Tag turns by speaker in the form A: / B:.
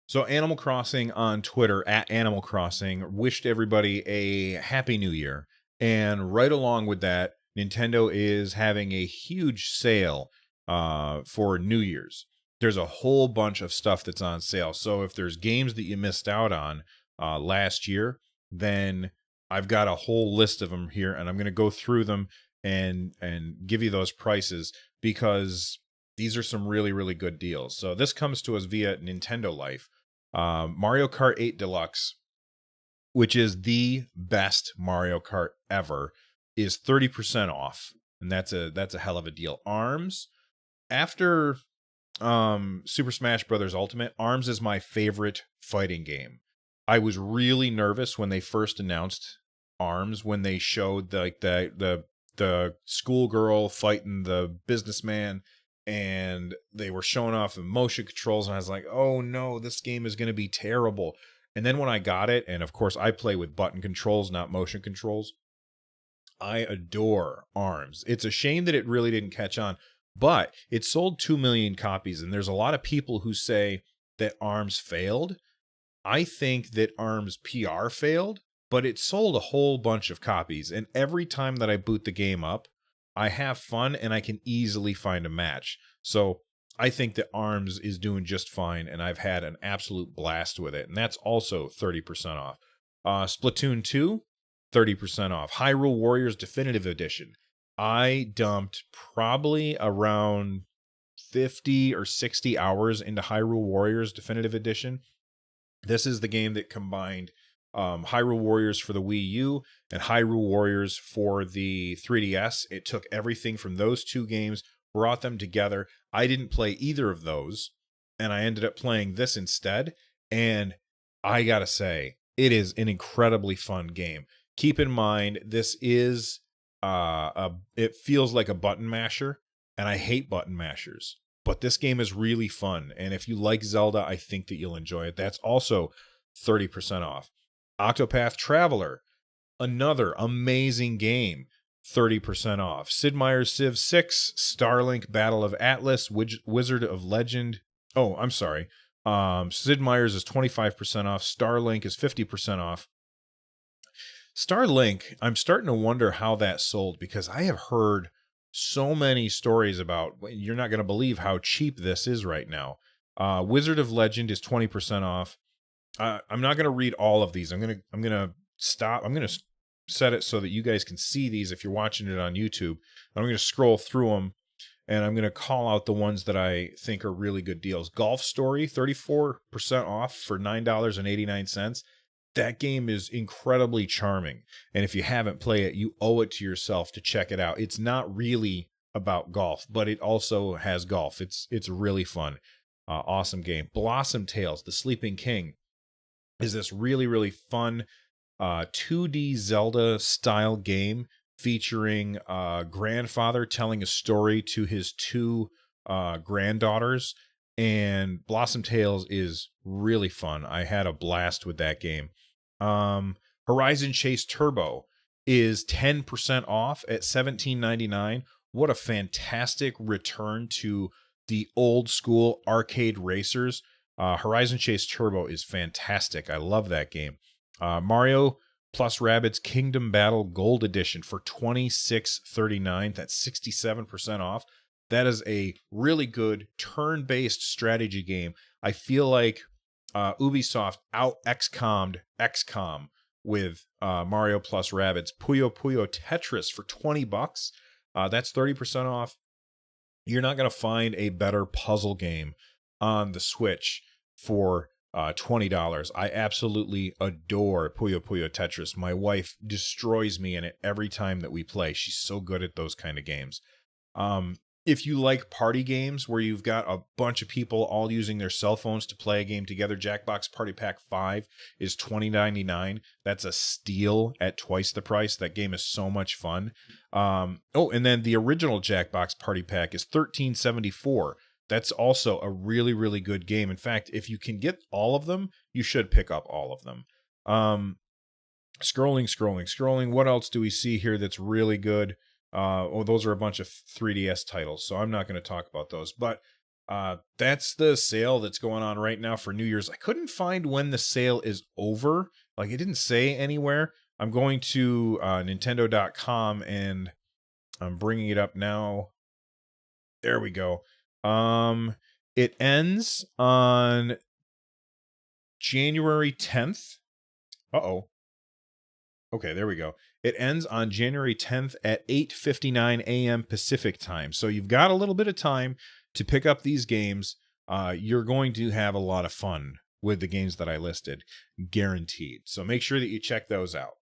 A: So Animal Crossing on Twitter at Animal Crossing wished everybody a happy new year. And right along with that, Nintendo is having a huge sale for New Year's. There's a whole bunch of stuff that's on sale. So if there's games that you missed out on last year, then I've got a whole list of them here, and I'm going to go through them and give you those prices because these are some really, really good deals. So this comes to us via Nintendo Life. Mario Kart 8 Deluxe, which is the best Mario Kart ever, is 30% off, and that's a hell of a deal. ARMS, after Super Smash Brothers Ultimate, ARMS is my favorite fighting game. I was really nervous when they first announced ARMS, when they showed the schoolgirl fighting the businessman, and they were showing off the motion controls, and I was like, oh no, this game is going to be terrible. And then when I got it, and of course I play with button controls, not motion controls, I adore ARMS. It's a shame that it really didn't catch on, but it sold 2 million copies, and there's a lot of people who say that ARMS failed. I think that ARMS PR failed, but it sold a whole bunch of copies, and every time that I boot the game up, I have fun and I can easily find a match. So I think that ARMS is doing just fine, and I've had an absolute blast with it, and that's also 30% off. Splatoon 2, 30% off. Hyrule Warriors Definitive Edition. I dumped probably around 50 or 60 hours into Hyrule Warriors Definitive Edition. This is the game that combined Hyrule Warriors for the Wii U and Hyrule Warriors for the 3DS. It took everything from those two games, brought them together. I didn't play either of those, and I ended up playing this instead. And I gotta say, it is an incredibly fun game. Keep in mind, this is it feels like a button masher, and I hate button mashers. But this game is really fun, and if you like Zelda, I think that you'll enjoy it. That's also 30% off. Octopath Traveler, another amazing game, 30% off. Sid Meier's Civ 6, Starlink Battle of Atlas, Wizard of Legend. Oh, I'm sorry. Sid Meier's is 25% off. Starlink is 50% off. Starlink, I'm starting to wonder how that sold, because I have heard so many stories about, you're not going to believe how cheap this is right now. Wizard of Legend is 20% off. I'm not going to read all of these. I'm going to stop. I'm going to set it so that you guys can see these if you're watching it on YouTube. I'm going to scroll through them, and I'm going to call out the ones that I think are really good deals. Golf Story, 34% off for $9.89. That game is incredibly charming, and if you haven't played it, you owe it to yourself to check it out. It's not really about golf, but it also has golf. It's really fun. Awesome game. Blossom Tales, The Sleeping King, is this really, really fun 2D Zelda style game featuring a grandfather telling a story to his two granddaughters. And Blossom Tales is really fun. I had a blast with that game. Horizon Chase Turbo is 10% off at $17.99. What a fantastic return to the old school arcade racers. Horizon Chase Turbo is fantastic. I love that game. Mario plus Rabbids Kingdom Battle Gold Edition for $26.39. That's 67% off. That is a really good turn-based strategy game. I feel like Ubisoft out XCOM'd XCOM with Mario plus Rabbids. Puyo Puyo Tetris for $20. That's 30% off. You're not going to find a better puzzle game on the Switch for $20. I absolutely adore Puyo Puyo Tetris. My wife destroys me in it every time that we play. She's so good at those kind of games. If you like party games where you've got a bunch of people all using their cell phones to play a game together, Jackbox Party Pack 5 is $20.99. That's a steal at twice the price. That game is so much fun. And then the original Jackbox Party Pack is $13.74. That's also a really, really good game. In fact, if you can get all of them, you should pick up all of them. Scrolling. What else do we see here that's really good? Those are a bunch of 3DS titles, so I'm not going to talk about those. But That's the sale that's going on right now for New Year's. I couldn't find when the sale is over. Like it didn't say anywhere. I'm going to Nintendo.com and I'm bringing it up now. There we go. It ends on January 10th. Uh-oh. Okay, there we go. It ends on January 10th at 8:59 a.m. Pacific time. So you've got a little bit of time to pick up these games. You're going to have a lot of fun with the games that I listed, guaranteed. So make sure that you check those out.